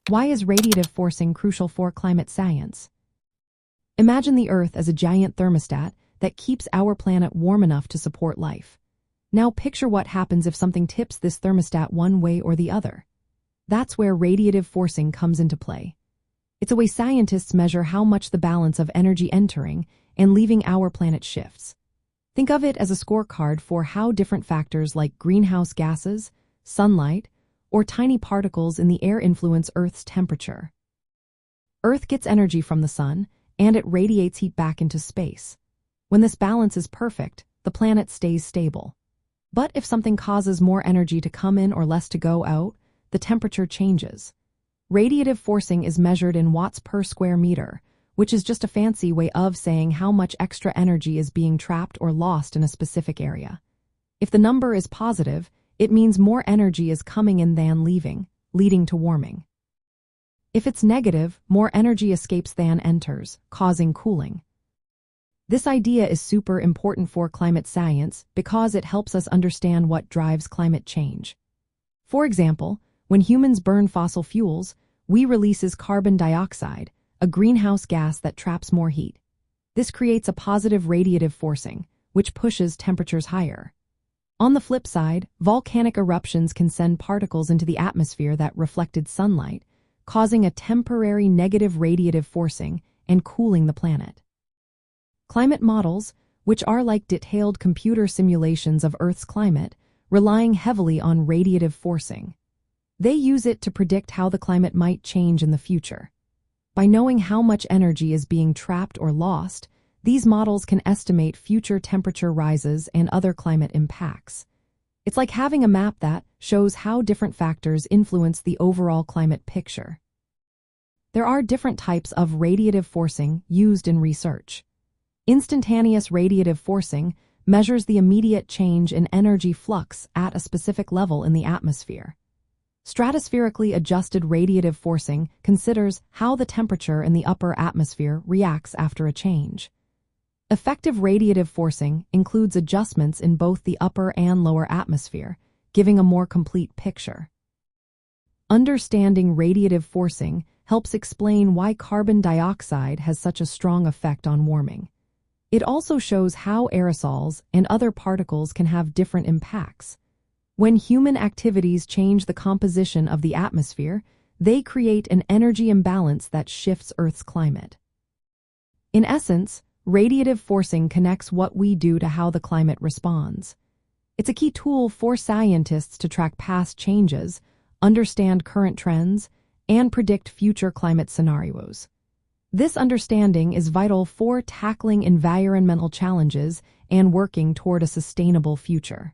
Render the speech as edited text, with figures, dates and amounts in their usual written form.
Why is radiative forcing crucial for climate science? Imagine the Earth as a giant thermostat that keeps our planet warm enough to support life. Now picture what happens if something tips this thermostat one way or the other. That's where radiative forcing comes into play. It's a way scientists measure how much the balance of energy entering and leaving our planet shifts. Think of it as a scorecard for how different factors like greenhouse gases, sunlight, or tiny particles in the air influence Earth's temperature. Earth gets energy from the sun, and it radiates heat back into space. When this balance is perfect, the planet stays stable. But if something causes more energy to come in or less to go out, the temperature changes. Radiative forcing is measured in watts per square meter, which is just a fancy way of saying how much extra energy is being trapped or lost in a specific area. If the number is positive, it means more energy is coming in than leaving, leading to warming. If it's negative, more energy escapes than enters, causing cooling. This idea is super important for climate science because it helps us understand what drives climate change. For example, when humans burn fossil fuels, we release carbon dioxide, a greenhouse gas that traps more heat. This creates a positive radiative forcing, which pushes temperatures higher. On the flip side, volcanic eruptions can send particles into the atmosphere that reflected sunlight, causing a temporary negative radiative forcing and cooling the planet. Climate models, which are like detailed computer simulations of Earth's climate, relying heavily on radiative forcing. They use it to predict how the climate might change in the future. By knowing how much energy is being trapped or lost, these models can estimate future temperature rises and other climate impacts. It's like having a map that shows how different factors influence the overall climate picture. There are different types of radiative forcing used in research. Instantaneous radiative forcing measures the immediate change in energy flux at a specific level in the atmosphere. Stratospherically adjusted radiative forcing considers how the temperature in the upper atmosphere reacts after a change. Effective radiative forcing includes adjustments in both the upper and lower atmosphere, giving a more complete picture. Understanding radiative forcing helps explain why carbon dioxide has such a strong effect on warming. It also shows how aerosols and other particles can have different impacts. When human activities change the composition of the atmosphere, they create an energy imbalance that shifts Earth's climate. In essence, radiative forcing connects what we do to how the climate responds. It's a key tool for scientists to track past changes, understand current trends, and predict future climate scenarios. This understanding is vital for tackling environmental challenges and working toward a sustainable future.